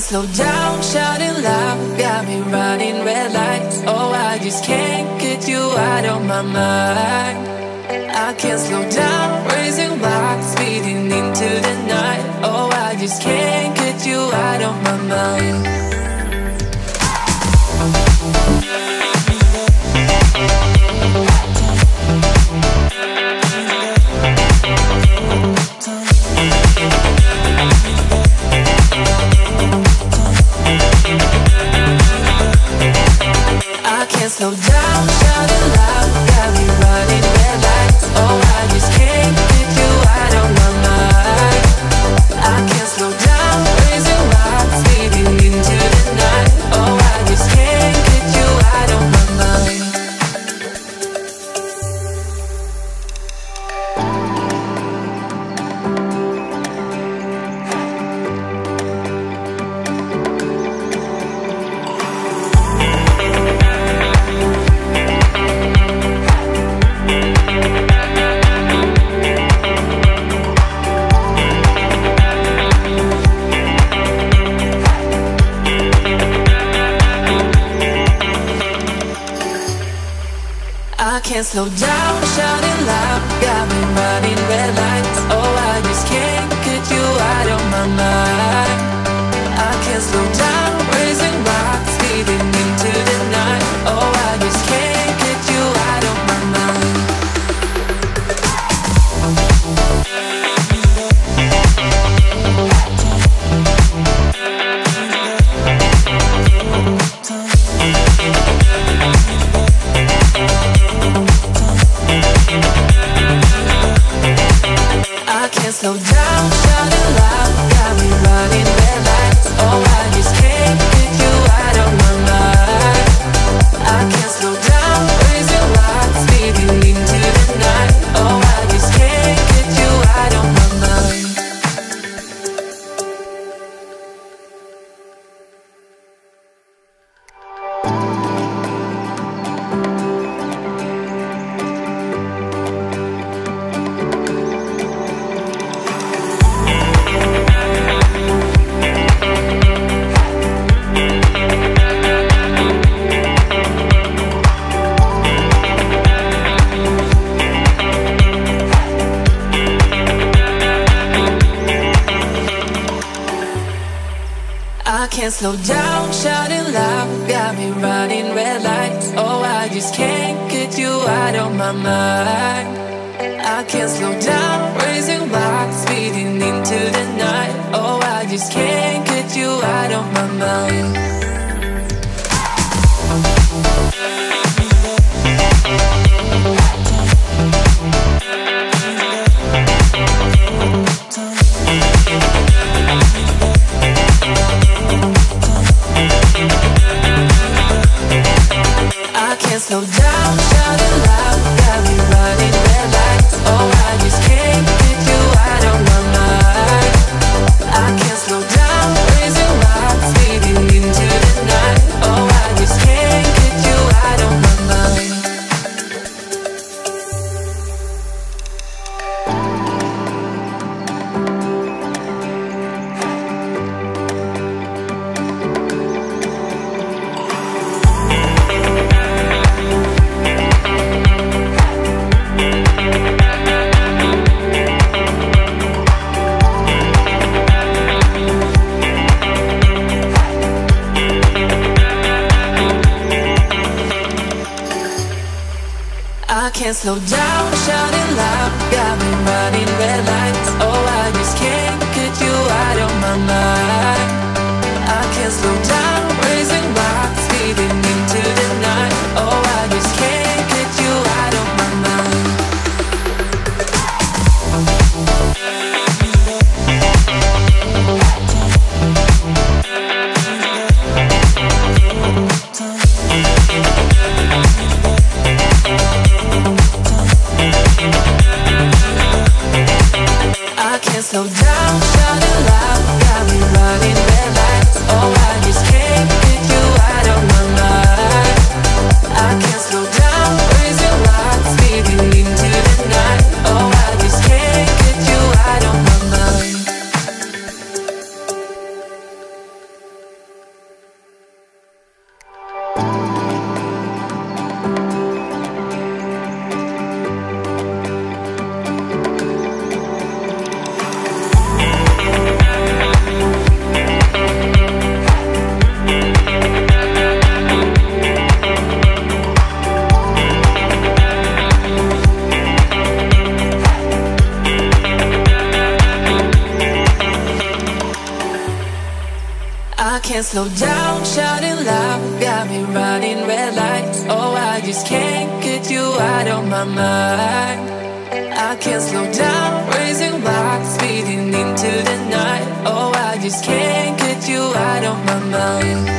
can't slow down, shouting loud, got me running red lights. Oh, I just can't get you out of my mind. I can't slow down, raising rocks, speeding into the night. Oh, I just can't get you out of my mind. I can't slow down, shouting loud, got me running red lights. Oh, I just can't get you out of my mind. I can't slow down, raising rocks, speeding into the night. Oh, I just can't get you out of my mind. I can't slow down, shouting loud, got me running red lights. Oh, I just can't get you out of my mind. I can't slow down, raising rocks, speeding into the night. Oh, I just can't get you out of my mind. I can't slow down, shouting loud, got me running red lights. Oh, I just can't get you out of my mind. I can't slow down, raising rocks, speeding into the night. Oh, I just can't get you out of my mind. I can't slow down, shouting loud, got me running red lights. Oh, I just can't get you out of my mind. I can't slow down, raising rocks, speeding into the night. Oh, I just can't get you out of my mind. I can't slow down, shouting loud, got me running red lights. Oh, I just can't get you out of my mind. I can't slow down, raising rocks, speeding into the night. Oh, I just can't get you out of my mind. I can't slow down, shouting loud, got me running red lights. Oh, I just can't get you out of my mind. I can't slow down, raising rocks, speeding into the night. Oh, I just can't get you out of my mind. I can't slow down, shouting loud, got me running red lights. Oh, I just can't slow down, shouting loud, got me running red lights. Oh, I just can't get you out of my mind. I can't slow down, racing back, speeding into the night. Oh, I just can't get you out of my mind.